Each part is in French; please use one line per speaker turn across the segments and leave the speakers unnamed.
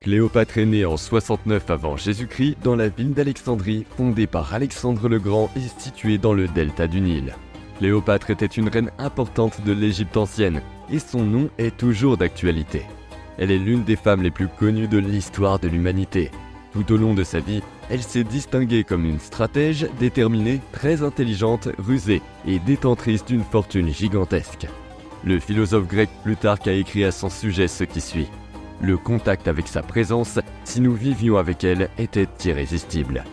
Cléopâtre est née en 69 avant Jésus-Christ dans la ville d'Alexandrie, fondée par Alexandre le Grand et située dans le delta du Nil. Cléopâtre était une reine importante de l'Égypte ancienne et son nom est toujours d'actualité. Elle est l'une des femmes les plus connues de l'histoire de l'humanité. Tout au long de sa vie, elle s'est distinguée comme une stratège déterminée, très intelligente, rusée et détentrice d'une fortune gigantesque. Le philosophe grec Plutarque a écrit à son sujet ce qui suit. Le contact avec sa présence, si nous vivions avec elle, était irrésistible.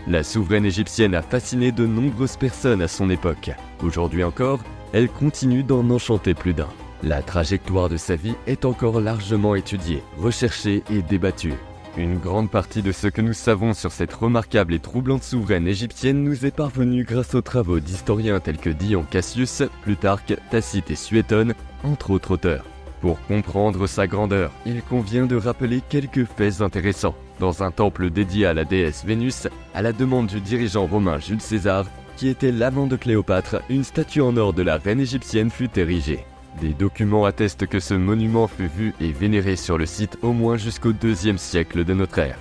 La souveraine égyptienne a fasciné de nombreuses personnes à son époque. Aujourd'hui encore, elle continue d'en enchanter plus d'un. La trajectoire de sa vie est encore largement étudiée, recherchée et débattue. Une grande partie de ce que nous savons sur cette remarquable et troublante souveraine égyptienne nous est parvenue grâce aux travaux d'historiens tels que Dion Cassius, Plutarque, Tacite et Suétone, entre autres auteurs. Pour comprendre sa grandeur, il convient de rappeler quelques faits intéressants. Dans un temple dédié à la déesse Vénus, à la demande du dirigeant romain Jules César, qui était l'amant de Cléopâtre, une statue en or de la reine égyptienne fut érigée. Des documents attestent que ce monument fut vu et vénéré sur le site au moins jusqu'au IIe siècle de notre ère.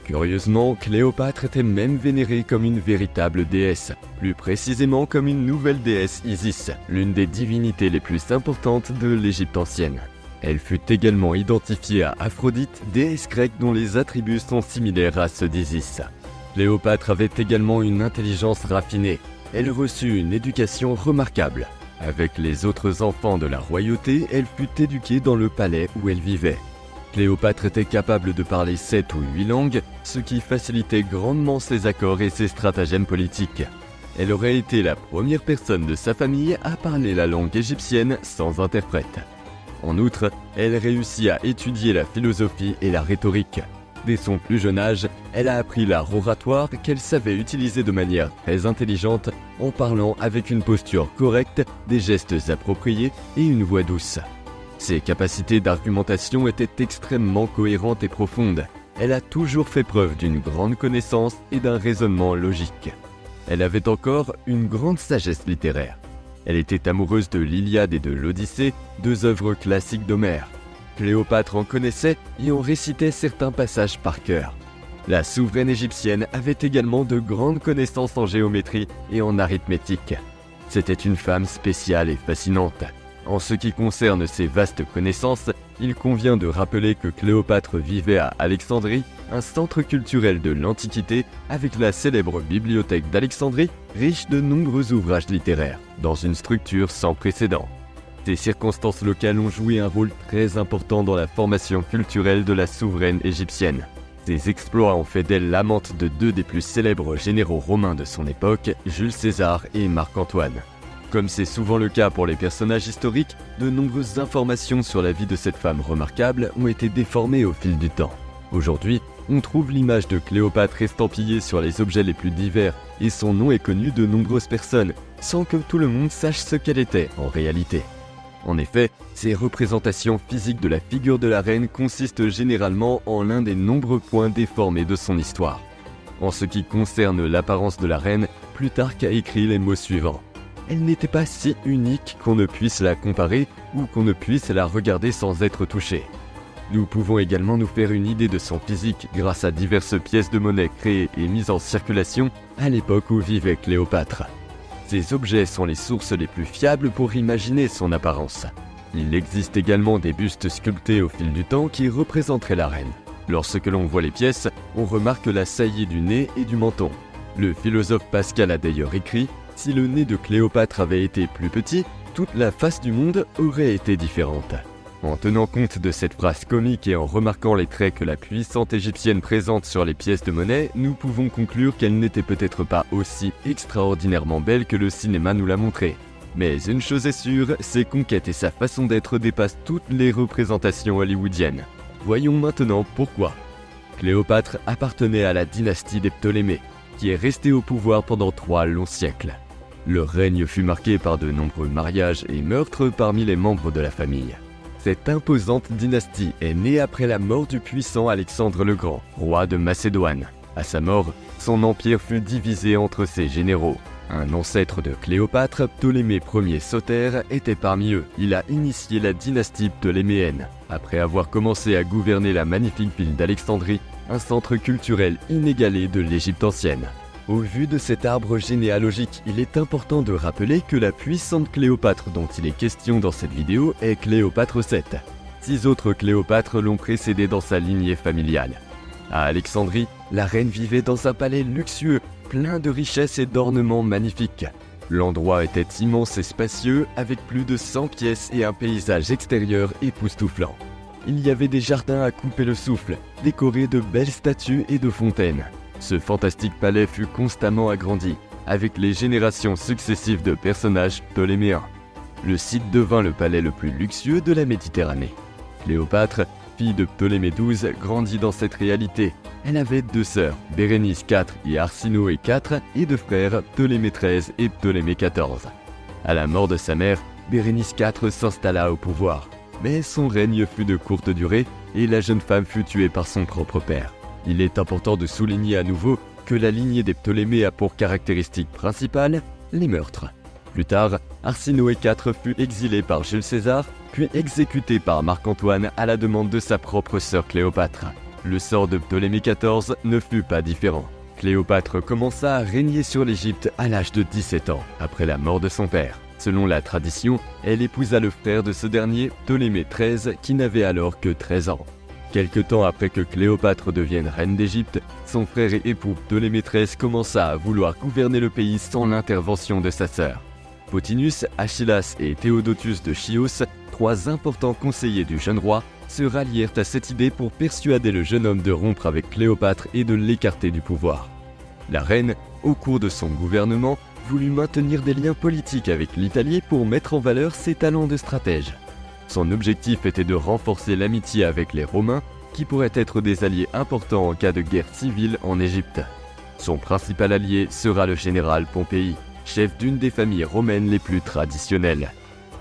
Curieusement, Cléopâtre était même vénérée comme une véritable déesse, plus précisément comme une nouvelle déesse Isis, l'une des divinités les plus importantes de l'Égypte ancienne. Elle fut également identifiée à Aphrodite, déesse grecque dont les attributs sont similaires à ceux d'Isis. Cléopâtre avait également une intelligence raffinée. Elle reçut une éducation remarquable. Avec les autres enfants de la royauté, elle fut éduquée dans le palais où elle vivait. Cléopâtre était capable de parler 7 ou 8 langues, ce qui facilitait grandement ses accords et ses stratagèmes politiques. Elle aurait été la première personne de sa famille à parler la langue égyptienne sans interprète. En outre, elle réussit à étudier la philosophie et la rhétorique. Dès son plus jeune âge, elle a appris l'art oratoire qu'elle savait utiliser de manière très intelligente en parlant avec une posture correcte, des gestes appropriés et une voix douce. Ses capacités d'argumentation étaient extrêmement cohérentes et profondes. Elle a toujours fait preuve d'une grande connaissance et d'un raisonnement logique. Elle avait encore une grande sagesse littéraire. Elle était amoureuse de l'Iliade et de l'Odyssée, deux œuvres classiques d'Homère. Cléopâtre en connaissait et en récitait certains passages par cœur. La souveraine égyptienne avait également de grandes connaissances en géométrie et en arithmétique. C'était une femme spéciale et fascinante. En ce qui concerne ses vastes connaissances, il convient de rappeler que Cléopâtre vivait à Alexandrie, un centre culturel de l'Antiquité, avec la célèbre bibliothèque d'Alexandrie, riche de nombreux ouvrages littéraires, dans une structure sans précédent. Ces circonstances locales ont joué un rôle très important dans la formation culturelle de la souveraine égyptienne. Ses exploits ont fait d'elle l'amante de deux des plus célèbres généraux romains de son époque, Jules César et Marc-Antoine. Comme c'est souvent le cas pour les personnages historiques, de nombreuses informations sur la vie de cette femme remarquable ont été déformées au fil du temps. Aujourd'hui, on trouve l'image de Cléopâtre estampillée sur les objets les plus divers et son nom est connu de nombreuses personnes, sans que tout le monde sache ce qu'elle était en réalité. En effet, ces représentations physiques de la figure de la reine consistent généralement en l'un des nombreux points déformés de son histoire. En ce qui concerne l'apparence de la reine, Plutarque a écrit les mots suivants. Elle n'était pas si unique qu'on ne puisse la comparer ou qu'on ne puisse la regarder sans être touché. Nous pouvons également nous faire une idée de son physique grâce à diverses pièces de monnaie créées et mises en circulation à l'époque où vivait Cléopâtre. Ces objets sont les sources les plus fiables pour imaginer son apparence. Il existe également des bustes sculptés au fil du temps qui représenteraient la reine. Lorsque l'on voit les pièces, on remarque la saillie du nez et du menton. Le philosophe Pascal a d'ailleurs écrit « Si le nez de Cléopâtre avait été plus petit, toute la face du monde aurait été différente ». En tenant compte de cette phrase comique et en remarquant les traits que la puissante égyptienne présente sur les pièces de monnaie, nous pouvons conclure qu'elle n'était peut-être pas aussi extraordinairement belle que le cinéma nous l'a montré. Mais une chose est sûre, ses conquêtes et sa façon d'être dépassent toutes les représentations hollywoodiennes. Voyons maintenant pourquoi. Cléopâtre appartenait à la dynastie des Ptolémées, qui est restée au pouvoir pendant 3 longs siècles. Leur règne fut marqué par de nombreux mariages et meurtres parmi les membres de la famille. Cette imposante dynastie est née après la mort du puissant Alexandre le Grand, roi de Macédoine. À sa mort, son empire fut divisé entre ses généraux. Un ancêtre de Cléopâtre, Ptolémée Ier Sotère, était parmi eux. Il a initié la dynastie ptoléméenne. après avoir commencé à gouverner la magnifique ville d'Alexandrie, un centre culturel inégalé de l'Égypte ancienne. Au vu de cet arbre généalogique, il est important de rappeler que la puissante Cléopâtre dont il est question dans cette vidéo est Cléopâtre VII. 6 autres Cléopâtres l'ont précédée dans sa lignée familiale. À Alexandrie, la reine vivait dans un palais luxueux, plein de richesses et d'ornements magnifiques. L'endroit était immense et spacieux, avec plus de 100 pièces et un paysage extérieur époustouflant. Il y avait des jardins à couper le souffle, décorés de belles statues et de fontaines. Ce fantastique palais fut constamment agrandi, avec les générations successives de personnages ptoléméens. Le site devint le palais le plus luxueux de la Méditerranée. Cléopâtre, fille de Ptolémée XII, grandit dans cette réalité. Elle avait 2 sœurs, Bérénice IV et Arsinoé IV, et 2 frères, Ptolémée XIII et Ptolémée XIV. À la mort de sa mère, Bérénice IV s'installa au pouvoir. Mais son règne fut de courte durée et la jeune femme fut tuée par son propre père. Il est important de souligner à nouveau que la lignée des Ptolémées a pour caractéristique principale les meurtres. Plus tard, Arsinoé IV fut exilé par Jules César, puis exécuté par Marc-Antoine à la demande de sa propre sœur Cléopâtre. Le sort de Ptolémée XIV ne fut pas différent. Cléopâtre commença à régner sur l'Égypte à l'âge de 17 ans, après la mort de son père. Selon la tradition, elle épousa le frère de ce dernier, Ptolémée XIII, qui n'avait alors que 13 ans. Quelque temps après que Cléopâtre devienne reine d'Égypte, son frère et époux Ptolémée XIII commença à vouloir gouverner le pays sans l'intervention de sa sœur. Pothinus, Achillas et Théodotus de Chios, 3 importants conseillers du jeune roi, se rallièrent à cette idée pour persuader le jeune homme de rompre avec Cléopâtre et de l'écarter du pouvoir. La reine, au cours de son gouvernement, voulut maintenir des liens politiques avec l'Italie pour mettre en valeur ses talents de stratège. Son objectif était de renforcer l'amitié avec les Romains, qui pourraient être des alliés importants en cas de guerre civile en Égypte. Son principal allié sera le général Pompéi, chef d'une des familles romaines les plus traditionnelles.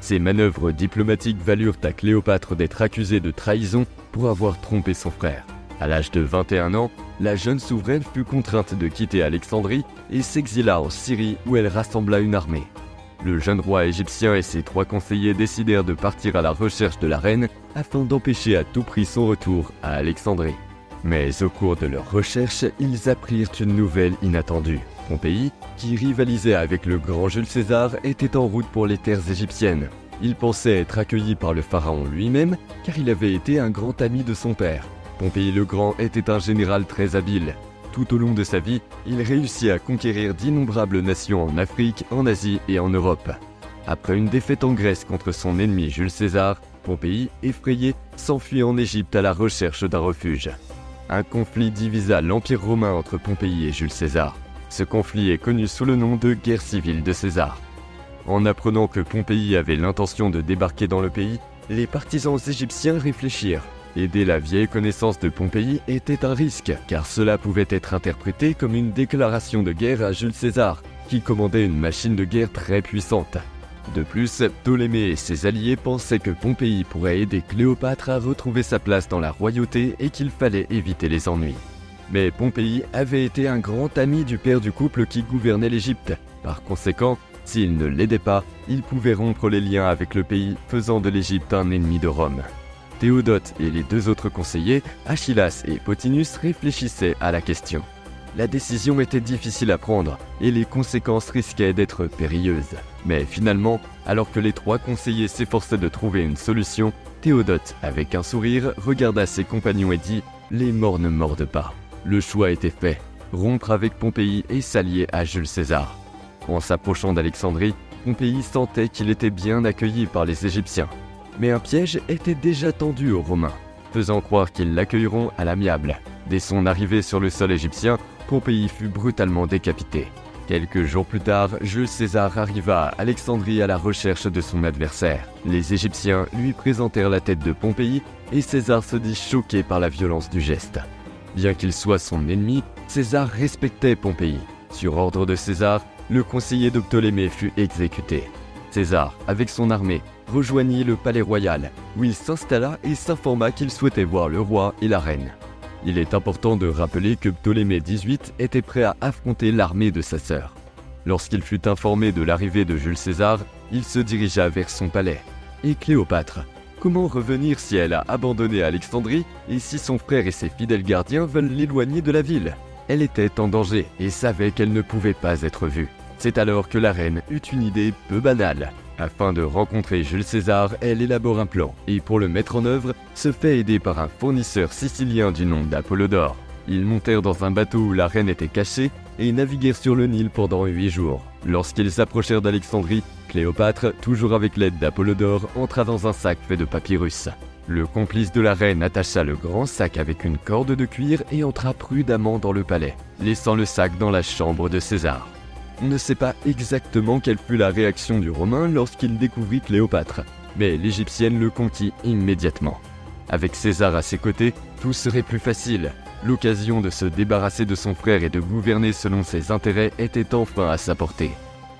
Ces manœuvres diplomatiques valurent à Cléopâtre d'être accusée de trahison pour avoir trompé son frère. À l'âge de 21 ans, la jeune souveraine fut contrainte de quitter Alexandrie et s'exila en Syrie où elle rassembla une armée. Le jeune roi égyptien et ses 3 conseillers décidèrent de partir à la recherche de la reine afin d'empêcher à tout prix son retour à Alexandrie. Mais au cours de leur recherche, ils apprirent une nouvelle inattendue. Pompéi, qui rivalisait avec le grand Jules César, était en route pour les terres égyptiennes. Il pensait être accueilli par le pharaon lui-même, car il avait été un grand ami de son père. Pompéi le Grand était un général très habile. Tout au long de sa vie, il réussit à conquérir d'innombrables nations en Afrique, en Asie et en Europe. Après une défaite en Grèce contre son ennemi Jules César, Pompéi, effrayé, s'enfuit en Égypte à la recherche d'un refuge. Un conflit divisa l'Empire romain entre Pompéi et Jules César. Ce conflit est connu sous le nom de guerre civile de César. En apprenant que Pompéi avait l'intention de débarquer dans le pays, les partisans égyptiens réfléchirent. Aider la vieille connaissance de Pompéi était un risque, car cela pouvait être interprété comme une déclaration de guerre à Jules César, qui commandait une machine de guerre très puissante. De plus, Ptolémée et ses alliés pensaient que Pompéi pourrait aider Cléopâtre à retrouver sa place dans la royauté et qu'il fallait éviter les ennuis. Mais Pompéi avait été un grand ami du père du couple qui gouvernait l'Égypte. Par conséquent, s'il ne l'aidait pas, il pouvait rompre les liens avec le pays, faisant de l'Égypte un ennemi de Rome. Théodote et les 2 autres conseillers, Achillas et Pothinus, réfléchissaient à la question. La décision était difficile à prendre et les conséquences risquaient d'être périlleuses. Mais finalement, alors que les 3 conseillers s'efforçaient de trouver une solution, Théodote, avec un sourire, regarda ses compagnons et dit « Les morts ne mordent pas ». Le choix était fait, rompre avec Pompéi et s'allier à Jules César. En s'approchant d'Alexandrie, Pompéi sentait qu'il était bien accueilli par les Égyptiens. Mais un piège était déjà tendu aux Romains, faisant croire qu'ils l'accueilleront à l'amiable. Dès son arrivée sur le sol égyptien, Pompéi fut brutalement décapité. Quelques jours plus tard, Jules César arriva à Alexandrie à la recherche de son adversaire. Les Égyptiens lui présentèrent la tête de Pompéi et César se dit choqué par la violence du geste. Bien qu'il soit son ennemi, César respectait Pompéi. Sur ordre de César, le conseiller de Ptolémée fut exécuté. César, avec son armée, rejoignit le palais royal, où il s'installa et s'informa qu'il souhaitait voir le roi et la reine. Il est important de rappeler que Ptolémée XVIII était prêt à affronter l'armée de sa sœur. Lorsqu'il fut informé de l'arrivée de Jules César, il se dirigea vers son palais. Et Cléopâtre, comment revenir si elle a abandonné Alexandrie et si son frère et ses fidèles gardiens veulent l'éloigner de la ville? Elle était en danger et savait qu'elle ne pouvait pas être vue. C'est alors que la reine eut une idée peu banale. Afin de rencontrer Jules César, elle élabore un plan et pour le mettre en œuvre, se fait aider par un fournisseur sicilien du nom d'Apollodore. Ils montèrent dans un bateau où la reine était cachée et naviguèrent sur le Nil pendant 8 jours. Lorsqu'ils s'approchèrent d'Alexandrie, Cléopâtre, toujours avec l'aide d'Apollodore, entra dans un sac fait de papyrus. Le complice de la reine attacha le grand sac avec une corde de cuir et entra prudemment dans le palais, laissant le sac dans la chambre de César. On ne sait pas exactement quelle fut la réaction du Romain lorsqu'il découvrit Cléopâtre, mais l'Égyptienne le conquit immédiatement. Avec César à ses côtés, tout serait plus facile. L'occasion de se débarrasser de son frère et de gouverner selon ses intérêts était enfin à sa portée.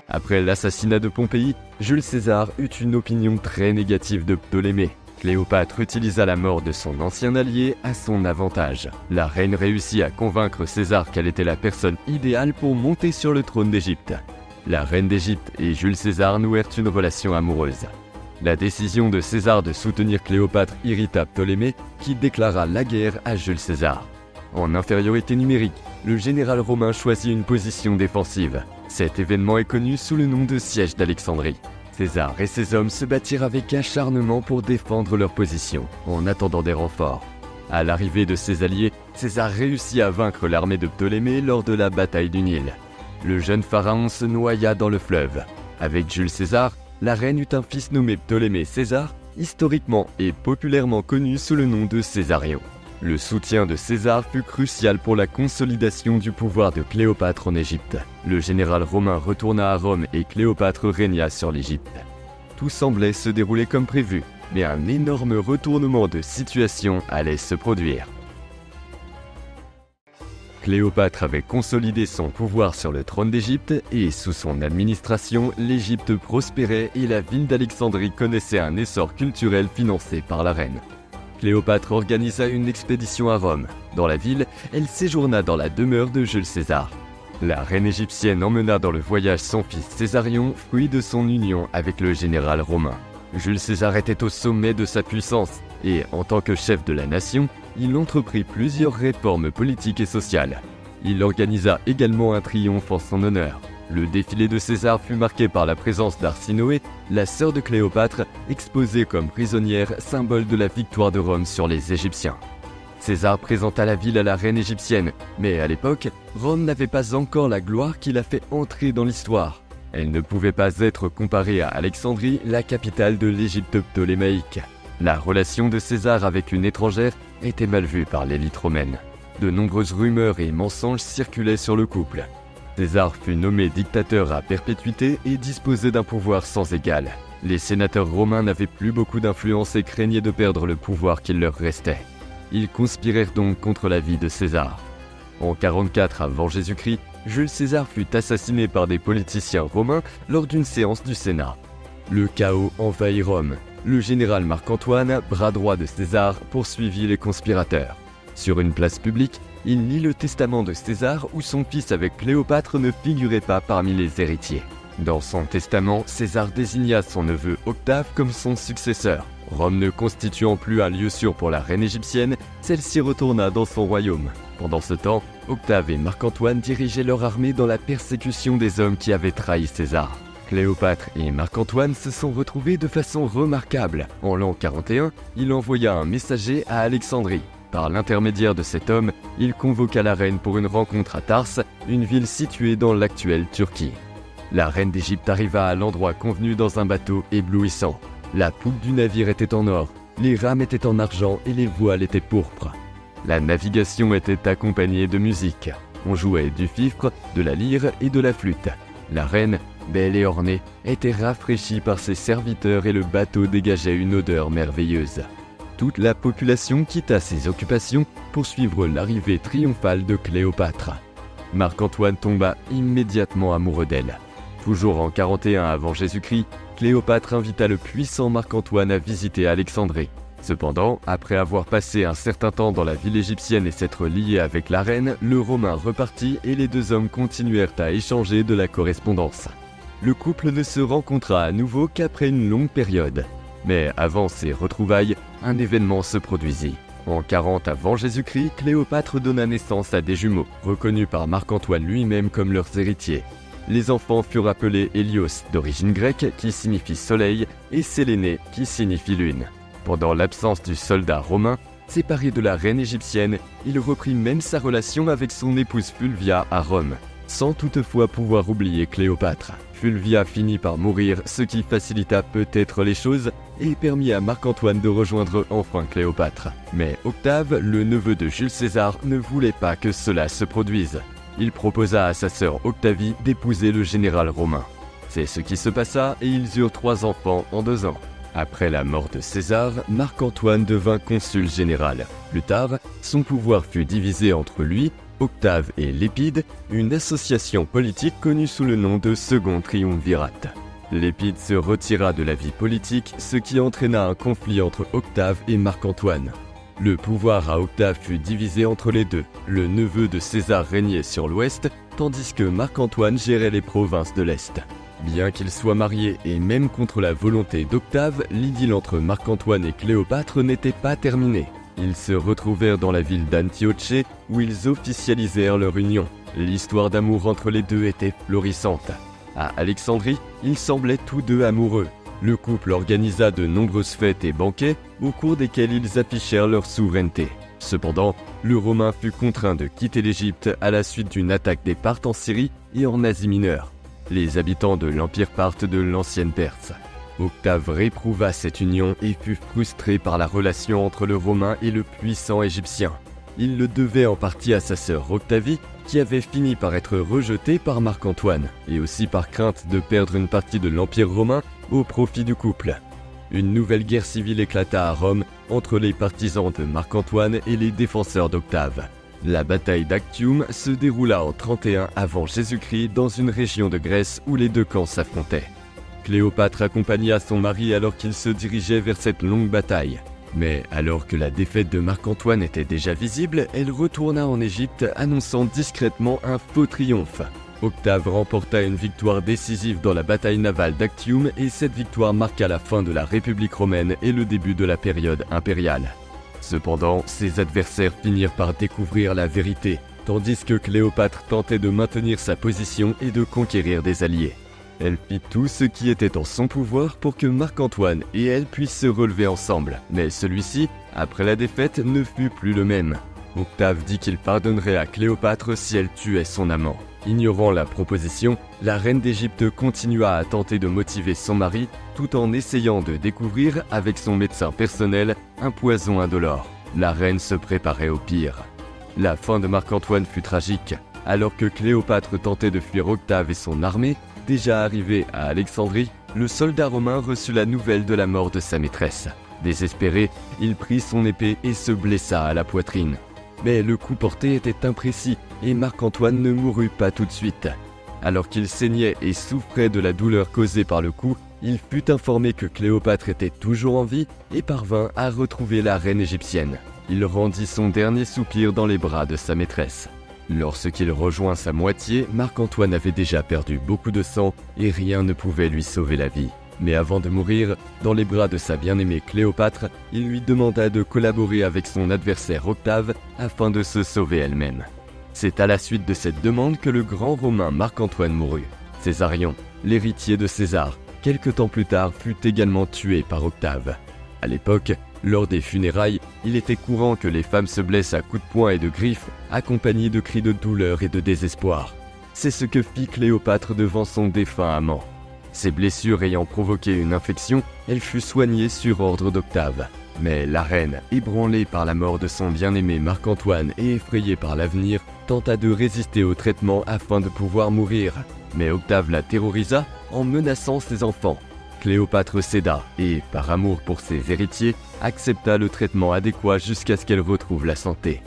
Après l'assassinat de Pompéi, Jules César eut une opinion très négative de Ptolémée. Cléopâtre utilisa la mort de son ancien allié à son avantage. La reine réussit à convaincre César qu'elle était la personne idéale pour monter sur le trône d'Égypte. La reine d'Égypte et Jules César nouèrent une relation amoureuse. La décision de César de soutenir Cléopâtre irrita Ptolémée, qui déclara la guerre à Jules César. En infériorité numérique, le général romain choisit une position défensive. Cet événement est connu sous le nom de siège d'Alexandrie. César et ses hommes se battirent avec acharnement pour défendre leur position, en attendant des renforts. À l'arrivée de ses alliés, César réussit à vaincre l'armée de Ptolémée lors de la bataille du Nil. Le jeune pharaon se noya dans le fleuve. Avec Jules César, la reine eut un fils nommé Ptolémée César, historiquement et populairement connu sous le nom de Césarion. Le soutien de César fut crucial pour la consolidation du pouvoir de Cléopâtre en Égypte. Le général romain retourna à Rome et Cléopâtre régna sur l'Égypte. Tout semblait se dérouler comme prévu, mais un énorme retournement de situation allait se produire. Cléopâtre avait consolidé son pouvoir sur le trône d'Égypte et sous son administration, l'Égypte prospérait et la ville d'Alexandrie connaissait un essor culturel financé par la reine. Cléopâtre organisa une expédition à Rome. Dans la ville, elle séjourna dans la demeure de Jules César. La reine égyptienne emmena dans le voyage son fils Césarion, fruit de son union avec le général romain. Jules César était au sommet de sa puissance et, en tant que chef de la nation, il entreprit plusieurs réformes politiques et sociales. Il organisa également un triomphe en son honneur. Le défilé de César fut marqué par la présence d'Arsinoé, la sœur de Cléopâtre, exposée comme prisonnière, symbole de la victoire de Rome sur les Égyptiens. César présenta la ville à la reine égyptienne, mais à l'époque, Rome n'avait pas encore la gloire qui l'a fait entrer dans l'histoire. Elle ne pouvait pas être comparée à Alexandrie, la capitale de l'Égypte ptolémaïque. La relation de César avec une étrangère était mal vue par l'élite romaine. De nombreuses rumeurs et mensonges circulaient sur le couple. César fut nommé dictateur à perpétuité et disposait d'un pouvoir sans égal. Les sénateurs romains n'avaient plus beaucoup d'influence et craignaient de perdre le pouvoir qu'il leur restait. Ils conspirèrent donc contre la vie de César. En 44 avant Jésus-Christ, Jules César fut assassiné par des politiciens romains lors d'une séance du Sénat. Le chaos envahit Rome. Le général Marc-Antoine, bras droit de César, poursuivit les conspirateurs. Sur une place publique, il lit le testament de César où son fils avec Cléopâtre ne figurait pas parmi les héritiers. Dans son testament, César désigna son neveu Octave comme son successeur. Rome ne constituant plus un lieu sûr pour la reine égyptienne, celle-ci retourna dans son royaume. Pendant ce temps, Octave et Marc-Antoine dirigeaient leur armée dans la persécution des hommes qui avaient trahi César. Cléopâtre et Marc-Antoine se sont retrouvés de façon remarquable. En l'an 41, il envoya un messager à Alexandrie. Par l'intermédiaire de cet homme, il convoqua la reine pour une rencontre à Tarse, une ville située dans l'actuelle Turquie. La reine d'Égypte arriva à l'endroit convenu dans un bateau éblouissant. La poupe du navire était en or, les rames étaient en argent et les voiles étaient pourpres. La navigation était accompagnée de musique. On jouait du fifre, de la lyre et de la flûte. La reine, belle et ornée, était rafraîchie par ses serviteurs et le bateau dégageait une odeur merveilleuse. Toute la population quitta ses occupations pour suivre l'arrivée triomphale de Cléopâtre. Marc-Antoine tomba immédiatement amoureux d'elle. Toujours en 41 avant Jésus-Christ, Cléopâtre invita le puissant Marc-Antoine à visiter Alexandrie. Cependant, après avoir passé un certain temps dans la ville égyptienne et s'être lié avec la reine, le Romain repartit et les deux hommes continuèrent à échanger de la correspondance. Le couple ne se rencontra à nouveau qu'après une longue période. Mais avant ces retrouvailles, un événement se produisit. En 40 avant Jésus-Christ, Cléopâtre donna naissance à des jumeaux, reconnus par Marc-Antoine lui-même comme leurs héritiers. Les enfants furent appelés Hélios, d'origine grecque, qui signifie soleil, et Séléné, qui signifie lune. Pendant l'absence du soldat romain, séparé de la reine égyptienne, il reprit même sa relation avec son épouse Fulvia à Rome, sans toutefois pouvoir oublier Cléopâtre. Fulvia finit par mourir, ce qui facilita peut-être les choses et permit à Marc-Antoine de rejoindre enfin Cléopâtre. Mais Octave, le neveu de Jules César, ne voulait pas que cela se produise. Il proposa à sa sœur Octavie d'épouser le général romain. C'est ce qui se passa et ils eurent 3 enfants en 2 ans. Après la mort de César, Marc-Antoine devint consul général. Plus tard, son pouvoir fut divisé entre lui, Octave et Lépide, une association politique connue sous le nom de Second Triumvirat. Lépide se retira de la vie politique, ce qui entraîna un conflit entre Octave et Marc-Antoine. Le pouvoir à Octave fut divisé entre les deux. Le neveu de César régnait sur l'ouest, tandis que Marc-Antoine gérait les provinces de l'est. Bien qu'ils soient mariés et même contre la volonté d'Octave, l'idylle entre Marc-Antoine et Cléopâtre n'était pas terminée. Ils se retrouvèrent dans la ville d'Antioche où ils officialisèrent leur union. L'histoire d'amour entre les deux était florissante. À Alexandrie, ils semblaient tous deux amoureux. Le couple organisa de nombreuses fêtes et banquets au cours desquels ils affichèrent leur souveraineté. Cependant, le Romain fut contraint de quitter l'Égypte à la suite d'une attaque des Parthes en Syrie et en Asie mineure. Les habitants de l'Empire parthe de l'ancienne Perse. Octave réprouva cette union et fut frustré par la relation entre le Romain et le puissant Égyptien. Il le devait en partie à sa sœur Octavie, qui avait fini par être rejetée par Marc-Antoine, et aussi par crainte de perdre une partie de l'Empire romain au profit du couple. Une nouvelle guerre civile éclata à Rome entre les partisans de Marc-Antoine et les défenseurs d'Octave. La bataille d'Actium se déroula en 31 avant Jésus-Christ dans une région de Grèce où les deux camps s'affrontaient. Cléopâtre accompagna son mari alors qu'il se dirigeait vers cette longue bataille. Mais alors que la défaite de Marc-Antoine était déjà visible, elle retourna en Égypte annonçant discrètement un faux triomphe. Octave remporta une victoire décisive dans la bataille navale d'Actium et cette victoire marqua la fin de la République romaine et le début de la période impériale. Cependant, ses adversaires finirent par découvrir la vérité, tandis que Cléopâtre tentait de maintenir sa position et de conquérir des alliés. Elle fit tout ce qui était en son pouvoir pour que Marc-Antoine et elle puissent se relever ensemble, mais celui-ci, après la défaite, ne fut plus le même. Octave dit qu'il pardonnerait à Cléopâtre si elle tuait son amant. Ignorant la proposition, la reine d'Égypte continua à tenter de motiver son mari, tout en essayant de découvrir, avec son médecin personnel, un poison indolore. La reine se préparait au pire. La fin de Marc-Antoine fut tragique. Alors que Cléopâtre tentait de fuir Octave et son armée, déjà arrivé à Alexandrie, le soldat romain reçut la nouvelle de la mort de sa maîtresse. Désespéré, il prit son épée et se blessa à la poitrine. Mais le coup porté était imprécis et Marc-Antoine ne mourut pas tout de suite. Alors qu'il saignait et souffrait de la douleur causée par le coup, il fut informé que Cléopâtre était toujours en vie et parvint à retrouver la reine égyptienne. Il rendit son dernier soupir dans les bras de sa maîtresse. Lorsqu'il rejoint sa moitié, Marc-Antoine avait déjà perdu beaucoup de sang et rien ne pouvait lui sauver la vie. Mais avant de mourir, dans les bras de sa bien-aimée Cléopâtre, il lui demanda de collaborer avec son adversaire Octave afin de se sauver elle-même. C'est à la suite de cette demande que le grand Romain Marc-Antoine mourut. Césarion, l'héritier de César, quelque temps plus tard fut également tué par Octave. À l'époque, lors des funérailles, il était courant que les femmes se blessent à coups de poing et de griffes, accompagnés de cris de douleur et de désespoir. C'est ce que fit Cléopâtre devant son défunt amant. Ses blessures ayant provoqué une infection, elle fut soignée sur ordre d'Octave. Mais la reine, ébranlée par la mort de son bien-aimé Marc-Antoine et effrayée par l'avenir, tenta de résister au traitement afin de pouvoir mourir. Mais Octave la terrorisa en menaçant ses enfants. Cléopâtre céda et, par amour pour ses héritiers, accepta le traitement adéquat jusqu'à ce qu'elle retrouve la santé.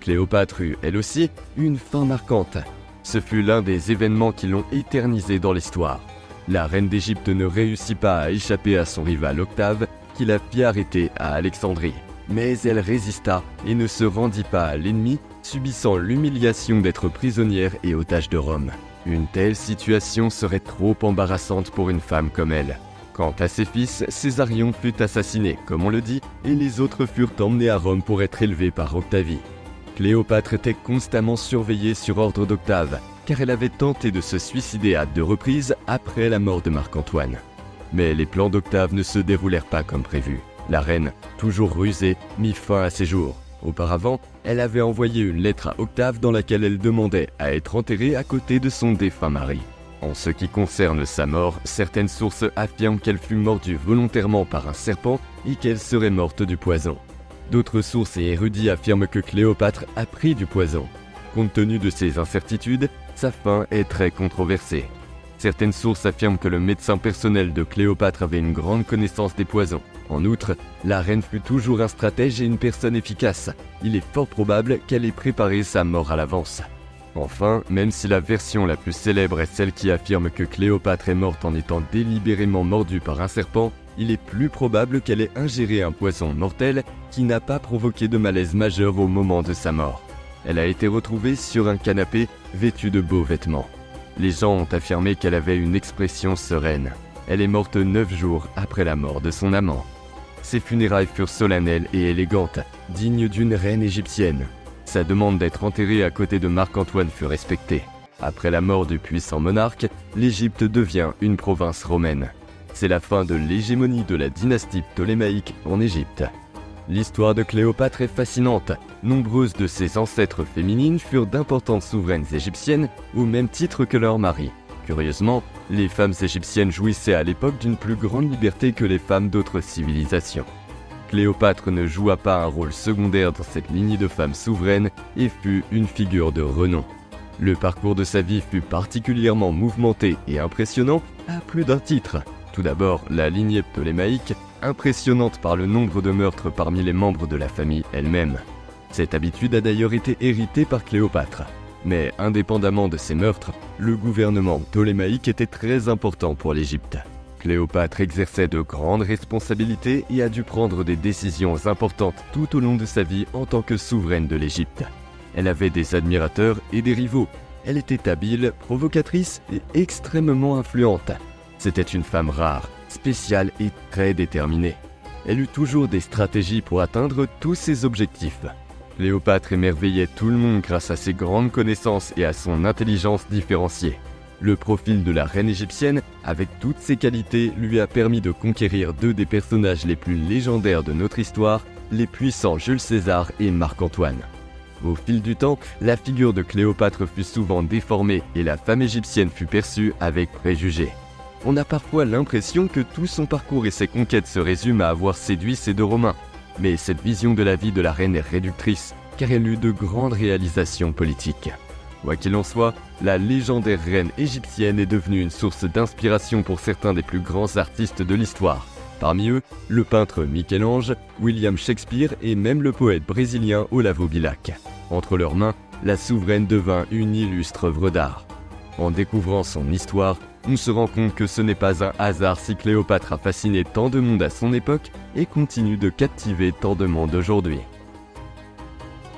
Cléopâtre eut, elle aussi, une fin marquante. Ce fut l'un des événements qui l'ont éternisée dans l'histoire. La reine d'Égypte ne réussit pas à échapper à son rival Octave, qui la fit arrêter à Alexandrie. Mais elle résista et ne se rendit pas à l'ennemi, subissant l'humiliation d'être prisonnière et otage de Rome. Une telle situation serait trop embarrassante pour une femme comme elle. Quant à ses fils, Césarion fut assassiné, comme on le dit, et les autres furent emmenés à Rome pour être élevés par Octavie. Cléopâtre était constamment surveillée sur ordre d'Octave, car elle avait tenté de se suicider à 2 reprises après la mort de Marc-Antoine. Mais les plans d'Octave ne se déroulèrent pas comme prévu. La reine, toujours rusée, mit fin à ses jours. Auparavant, elle avait envoyé une lettre à Octave dans laquelle elle demandait à être enterrée à côté de son défunt mari. En ce qui concerne sa mort, certaines sources affirment qu'elle fut mordue volontairement par un serpent et qu'elle serait morte du poison. D'autres sources et érudits affirment que Cléopâtre a pris du poison. Compte tenu de ces incertitudes, sa fin est très controversée. Certaines sources affirment que le médecin personnel de Cléopâtre avait une grande connaissance des poisons. En outre, la reine fut toujours un stratège et une personne efficace. Il est fort probable qu'elle ait préparé sa mort à l'avance. Enfin, même si la version la plus célèbre est celle qui affirme que Cléopâtre est morte en étant délibérément mordue par un serpent, il est plus probable qu'elle ait ingéré un poison mortel qui n'a pas provoqué de malaise majeur au moment de sa mort. Elle a été retrouvée sur un canapé, vêtue de beaux vêtements. Les gens ont affirmé qu'elle avait une expression sereine. Elle est morte 9 jours après la mort de son amant. Ses funérailles furent solennelles et élégantes, dignes d'une reine égyptienne. Sa demande d'être enterrée à côté de Marc-Antoine fut respectée. Après la mort du puissant monarque, l'Égypte devient une province romaine. C'est la fin de l'hégémonie de la dynastie ptolémaïque en Égypte. L'histoire de Cléopâtre est fascinante. Nombreuses de ses ancêtres féminines furent d'importantes souveraines égyptiennes au même titre que leurs maris. Curieusement, les femmes égyptiennes jouissaient à l'époque d'une plus grande liberté que les femmes d'autres civilisations. Cléopâtre ne joua pas un rôle secondaire dans cette lignée de femmes souveraines et fut une figure de renom. Le parcours de sa vie fut particulièrement mouvementé et impressionnant à plus d'un titre. Tout d'abord, la lignée ptolémaïque, impressionnante par le nombre de meurtres parmi les membres de la famille elle-même. Cette habitude a d'ailleurs été héritée par Cléopâtre. Mais indépendamment de ces meurtres, le gouvernement ptolémaïque était très important pour l'Égypte. Cléopâtre exerçait de grandes responsabilités et a dû prendre des décisions importantes tout au long de sa vie en tant que souveraine de l'Égypte. Elle avait des admirateurs et des rivaux. Elle était habile, provocatrice et extrêmement influente. C'était une femme rare, spéciale et très déterminée. Elle eut toujours des stratégies pour atteindre tous ses objectifs. Cléopâtre émerveillait tout le monde grâce à ses grandes connaissances et à son intelligence différenciée. Le profil de la reine égyptienne, avec toutes ses qualités, lui a permis de conquérir 2 des personnages les plus légendaires de notre histoire, les puissants Jules César et Marc-Antoine. Au fil du temps, la figure de Cléopâtre fut souvent déformée et la femme égyptienne fut perçue avec préjugés. On a parfois l'impression que tout son parcours et ses conquêtes se résument à avoir séduit ces 2 Romains. Mais cette vision de la vie de la reine est réductrice, car elle eut de grandes réalisations politiques. Quoi qu'il en soit, la légendaire reine égyptienne est devenue une source d'inspiration pour certains des plus grands artistes de l'histoire. Parmi eux, le peintre Michel-Ange, William Shakespeare et même le poète brésilien Olavo Bilac. Entre leurs mains, la souveraine devint une illustre œuvre d'art. En découvrant son histoire, on se rend compte que ce n'est pas un hasard si Cléopâtre a fasciné tant de monde à son époque et continue de captiver tant de monde aujourd'hui.